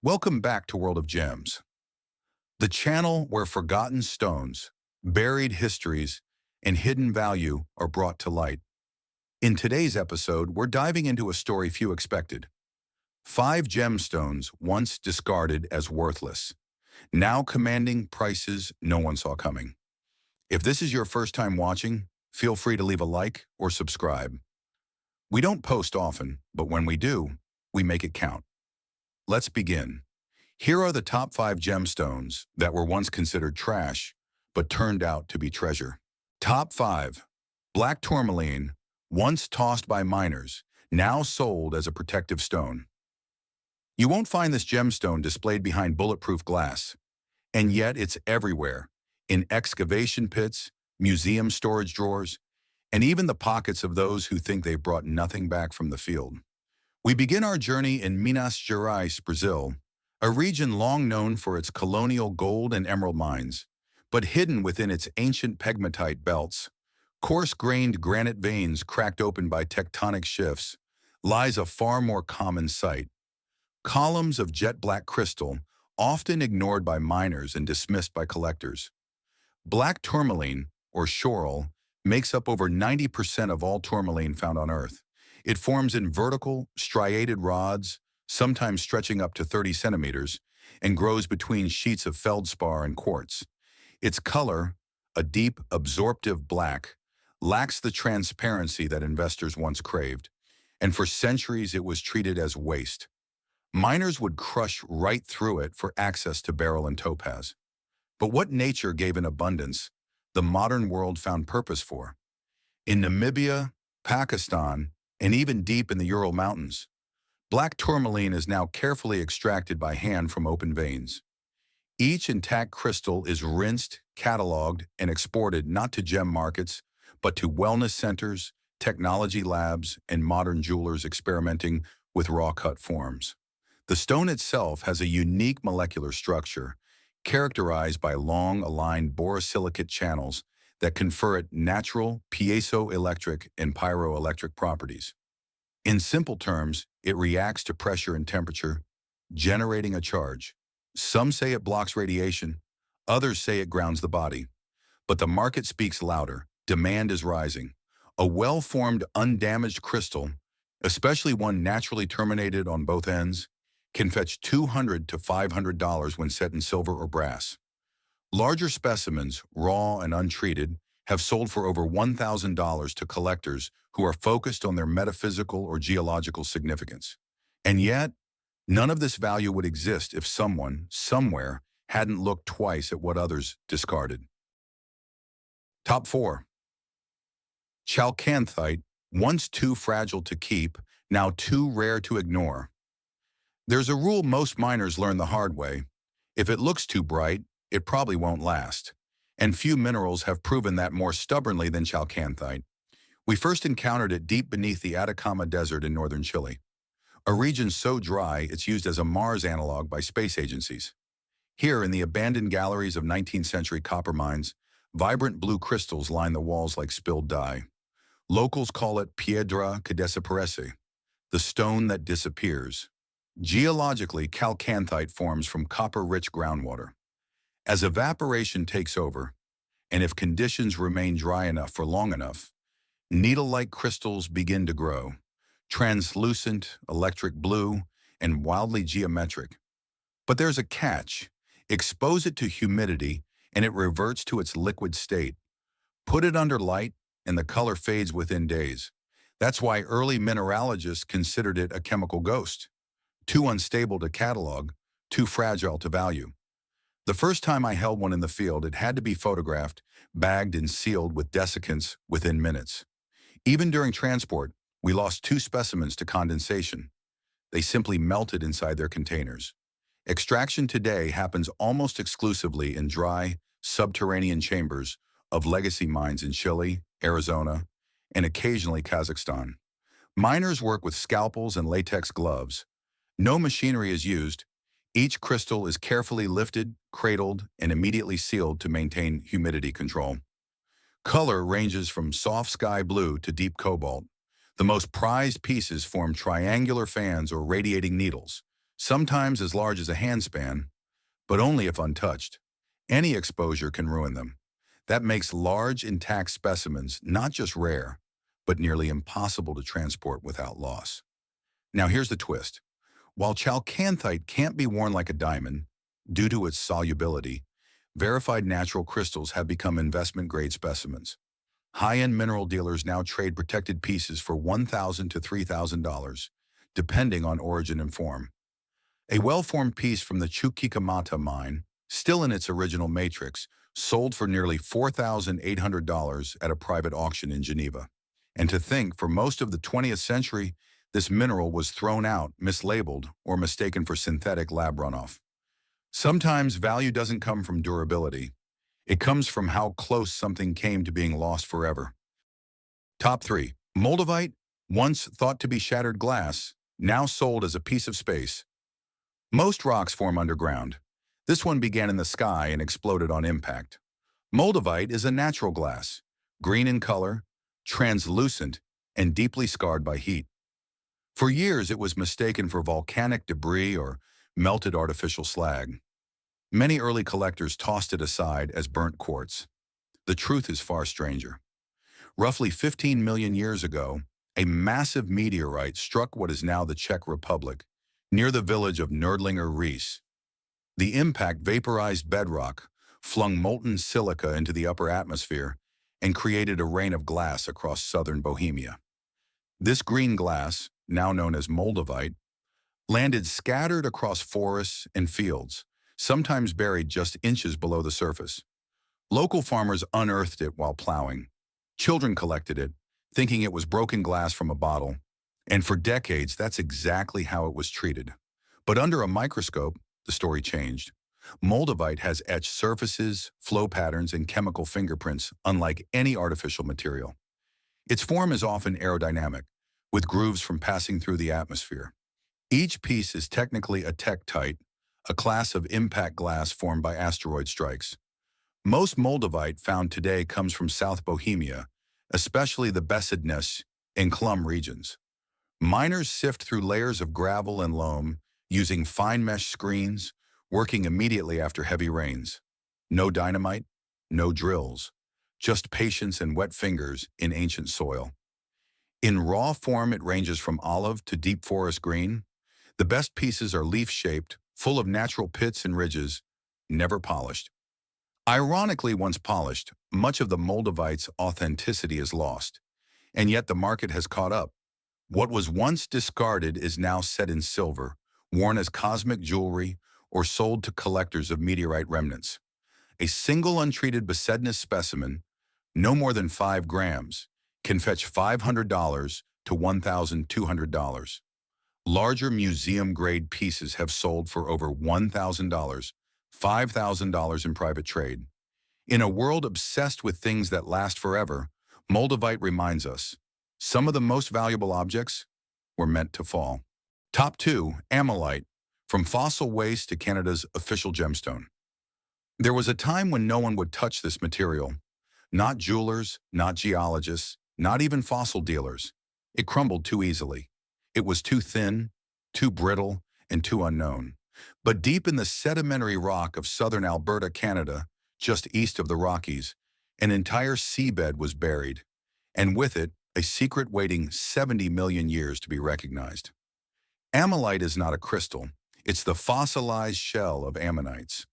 Welcome back to World of Gems, the channel where forgotten stones, buried histories, and hidden value are brought to light. In today's episode, we're diving into a story few expected. 5 gemstones once discarded as worthless, now commanding prices no one saw coming. If this is your first time watching, feel free to leave a like or subscribe. We don't post often, but when we do, we make it count. Let's begin. Here are the top 5 gemstones that were once considered trash, but turned out to be treasure. Top 5. Black tourmaline, once tossed by miners, now sold as a protective stone. You won't find this gemstone displayed behind bulletproof glass, and yet it's everywhere, in excavation pits, museum storage drawers, and even the pockets of those who think they've brought nothing back from the field. We begin our journey in Minas Gerais, Brazil, a region long known for its colonial gold and emerald mines, but hidden within its ancient pegmatite belts. Coarse-grained granite veins cracked open by tectonic shifts lies a far more common sight. Columns of jet-black crystal, often ignored by miners and dismissed by collectors. Black tourmaline, or schorl, makes up over 90% of all tourmaline found on Earth. It forms in vertical, striated rods, sometimes stretching up to 30 centimeters, and grows between sheets of feldspar and quartz. Its color, a deep, absorptive black, lacks the transparency that investors once craved, and for centuries it was treated as waste. Miners would crush right through it for access to beryl and topaz. But what nature gave in abundance, the modern world found purpose for. In Namibia, Pakistan, and even deep in the Ural Mountains, black tourmaline is now carefully extracted by hand from open veins. Each intact crystal is rinsed, cataloged, and exported not to gem markets, but to wellness centers, technology labs, and modern jewelers experimenting with raw-cut forms. The stone itself has a unique molecular structure, characterized by long, aligned borosilicate channels that confer it natural piezoelectric and pyroelectric properties. In simple terms, it reacts to pressure and temperature, generating a charge. Some say it blocks radiation, others say it grounds the body. But the market speaks louder. Demand is rising. A well-formed, undamaged crystal, especially one naturally terminated on both ends, can fetch $200 to $500 when set in silver or brass. Larger specimens, raw and untreated, have sold for over $1,000 to collectors who are focused on their metaphysical or geological significance. And yet, none of this value would exist if someone, somewhere, hadn't looked twice at what others discarded. Top 4. Chalcanthite, once too fragile to keep, now too rare to ignore. There's a rule most miners learn the hard way. If it looks too bright, it probably won't last. And few minerals have proven that more stubbornly than chalcanthite. We first encountered it deep beneath the Atacama Desert in northern Chile, a region so dry it's used as a Mars analog by space agencies. Here, in the abandoned galleries of 19th century copper mines, vibrant blue crystals line the walls like spilled dye. Locals call it piedra que desaparece, the stone that disappears. Geologically, chalcanthite forms from copper-rich groundwater. As evaporation takes over, and if conditions remain dry enough for long enough, needle-like crystals begin to grow, translucent, electric blue, and wildly geometric. But there's a catch. Expose it to humidity, and it reverts to its liquid state. Put it under light, and the color fades within days. That's why early mineralogists considered it a chemical ghost. Too unstable to catalog, too fragile to value. The first time I held one in the field, it had to be photographed, bagged, and sealed with desiccants within minutes. Even during transport, we lost 2 specimens to condensation. They simply melted inside their containers. Extraction today happens almost exclusively in dry, subterranean chambers of legacy mines in Chile, Arizona, and occasionally Kazakhstan. Miners work with scalpels and latex gloves. No machinery is used. Each crystal is carefully lifted, cradled, and immediately sealed to maintain humidity control. Color ranges from soft sky blue to deep cobalt. The most prized pieces form triangular fans or radiating needles, sometimes as large as a handspan, but only if untouched. Any exposure can ruin them. That makes large, intact specimens not just rare, but nearly impossible to transport without loss. Now here's the twist. While chalcanthite can't be worn like a diamond, due to its solubility, verified natural crystals have become investment-grade specimens. High-end mineral dealers now trade protected pieces for $1,000 to $3,000, depending on origin and form. A well-formed piece from the Chuquicamata mine, still in its original matrix, sold for nearly $4,800 at a private auction in Geneva. And to think, for most of the 20th century, this mineral was thrown out, mislabeled, or mistaken for synthetic lab runoff. Sometimes value doesn't come from durability. It comes from how close something came to being lost forever. Top 3. Moldavite, once thought to be shattered glass, now sold as a piece of space. Most rocks form underground. This one began in the sky and exploded on impact. Moldavite is a natural glass, green in color, translucent, and deeply scarred by heat. For years, it was mistaken for volcanic debris or melted artificial slag. Many early collectors tossed it aside as burnt quartz. The truth is far stranger. Roughly 15 million years ago, a massive meteorite struck what is now the Czech Republic, near the village of Nördlinger Ries. The impact vaporized bedrock, flung molten silica into the upper atmosphere, and created a rain of glass across southern Bohemia. This green glass, now known as Moldavite, landed scattered across forests and fields, sometimes buried just inches below the surface. Local farmers unearthed it while plowing. Children collected it, thinking it was broken glass from a bottle, and for decades that's exactly how it was treated. But under a microscope, the story changed. Moldavite has etched surfaces, flow patterns, and chemical fingerprints unlike any artificial material. Its form is often aerodynamic, with grooves from passing through the atmosphere. Each piece is technically a tektite, a class of impact glass formed by asteroid strikes. Most Moldavite found today comes from South Bohemia, especially the Besedness and Klum regions. Miners sift through layers of gravel and loam, using fine mesh screens, working immediately after heavy rains. No dynamite, no drills, just patience and wet fingers in ancient soil. In raw form, it ranges from olive to deep forest green. The best pieces are leaf-shaped, full of natural pits and ridges, never polished. Ironically, once polished, much of the Moldavite's authenticity is lost, and yet the market has caught up. What was once discarded is now set in silver, worn as cosmic jewelry, or sold to collectors of meteorite remnants. A single untreated Besedness specimen, no more than 5 grams, can fetch $500 to $1,200. Larger museum-grade pieces have sold for over $1,000, $5,000 in private trade. In a world obsessed with things that last forever, Moldavite reminds us, some of the most valuable objects were meant to fall. Top 2. Ammolite, from fossil waste to Canada's official gemstone. There was a time when no one would touch this material. Not jewelers, not geologists, not even fossil dealers. It crumbled too easily. It was too thin, too brittle, and too unknown. But deep in the sedimentary rock of southern Alberta, Canada, just east of the Rockies, an entire seabed was buried, and with it, a secret waiting 70 million years to be recognized. Ammolite is not a crystal. It's the fossilized shell of ammonites,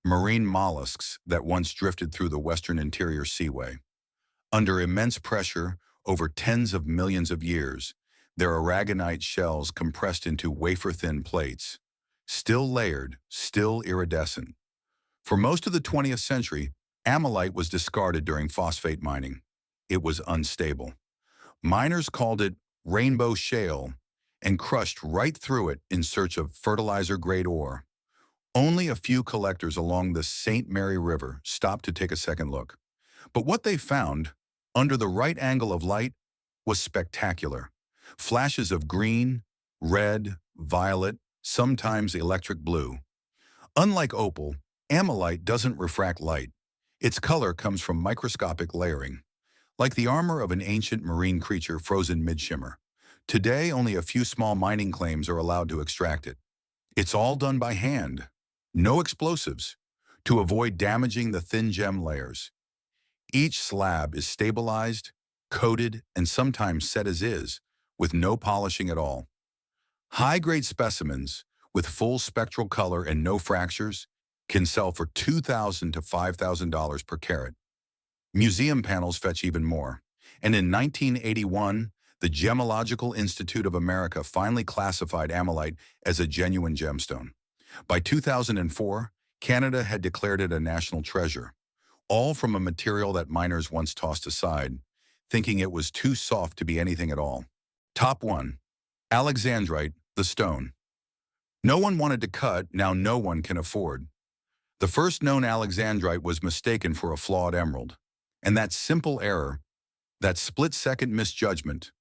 marine mollusks that once drifted through the western interior seaway. Under immense pressure, over tens of millions of years, their aragonite shells compressed into wafer-thin plates, still layered, still iridescent. For most of the 20th century, Ammolite was discarded during phosphate mining. It was unstable. Miners called it rainbow shale and crushed right through it in search of fertilizer-grade ore. Only a few collectors along the St. Mary River stopped to take a second look. But what they found, under the right angle of light, was spectacular. Flashes of green, red, violet, sometimes electric blue. Unlike opal, Ammolite doesn't refract light. Its color comes from microscopic layering, like the armor of an ancient marine creature frozen mid-shimmer. Today, only a few small mining claims are allowed to extract it. It's all done by hand. No explosives, to avoid damaging the thin gem layers. Each slab is stabilized, coated, and sometimes set as is, with no polishing at all. High-grade specimens, with full spectral color and no fractures, can sell for $2,000 to $5,000 per carat. Museum panels fetch even more. And in 1981, the Gemological Institute of America finally classified Ammolite as a genuine gemstone. By 2004, Canada had declared it a national treasure, all from a material that miners once tossed aside, thinking it was too soft to be anything at all. Top 1. Alexandrite, the stone. No one wanted to cut, now no one can afford. The first known Alexandrite was mistaken for a flawed emerald. And that simple error, that split-second misjudgment,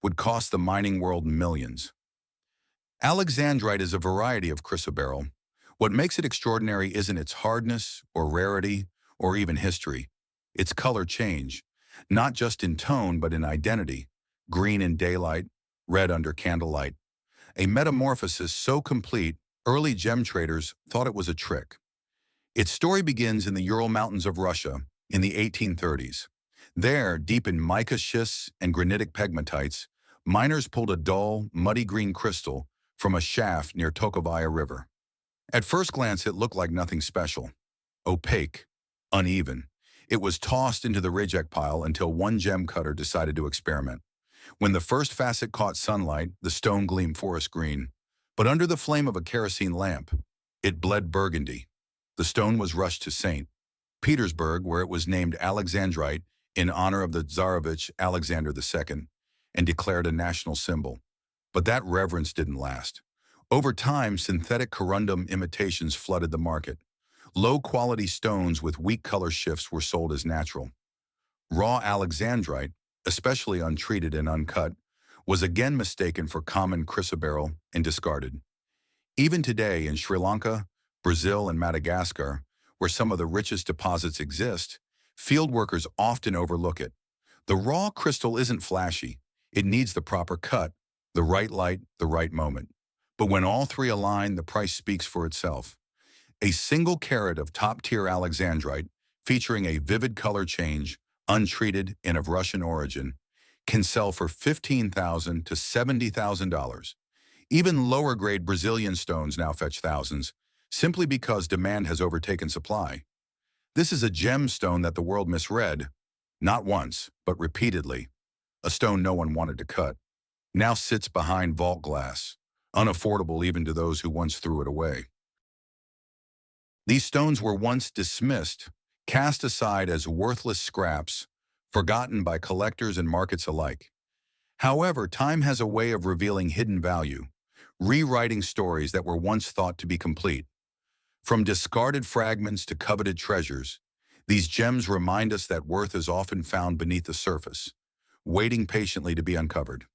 would cost the mining world millions. Alexandrite is a variety of chrysoberyl. What makes it extraordinary isn't its hardness or rarity or even history. Its color change, not just in tone but in identity, green in daylight, red under candlelight. A metamorphosis so complete, early gem traders thought it was a trick. Its story begins in the Ural Mountains of Russia in the 1830s. There, deep in mica schists and granitic pegmatites, miners pulled a dull, muddy green crystal from a shaft near Tokovaya River. At first glance, it looked like nothing special. Opaque, uneven. It was tossed into the reject pile until one gem cutter decided to experiment. When the first facet caught sunlight, the stone gleamed forest green. But under the flame of a kerosene lamp, it bled burgundy. The stone was rushed to St. Petersburg, where it was named Alexandrite in honor of the Tsarevich Alexander II, and declared a national symbol. But that reverence didn't last. Over time, synthetic corundum imitations flooded the market. Low-quality stones with weak color shifts were sold as natural. Raw Alexandrite, especially untreated and uncut, was again mistaken for common chrysoberyl and discarded. Even today in Sri Lanka, Brazil, and Madagascar, where some of the richest deposits exist, field workers often overlook it. The raw crystal isn't flashy. It needs the proper cut, the right light, the right moment. But when all three align, the price speaks for itself. A single carat of top-tier Alexandrite, featuring a vivid color change, untreated and of Russian origin, can sell for $15,000 to $70,000. Even lower-grade Brazilian stones now fetch thousands, simply because demand has overtaken supply. This is a gemstone that the world misread, not once, but repeatedly. A stone no one wanted to cut, now sits behind vault glass, unaffordable even to those who once threw it away. These stones were once dismissed, cast aside as worthless scraps, forgotten by collectors and markets alike. However, time has a way of revealing hidden value, rewriting stories that were once thought to be complete. From discarded fragments to coveted treasures, these gems remind us that worth is often found beneath the surface, waiting patiently to be uncovered.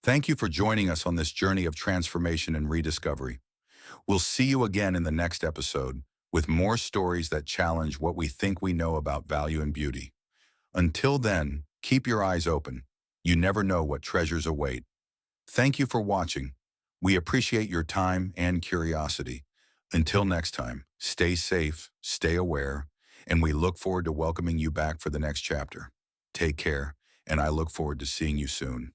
Thank you for joining us on this journey of transformation and rediscovery. We'll see you again in the next episode with more stories that challenge what we think we know about value and beauty. Until then, keep your eyes open. You never know what treasures await. Thank you for watching. We appreciate your time and curiosity. Until next time, stay safe, stay aware, and we look forward to welcoming you back for the next chapter. Take care, and I look forward to seeing you soon.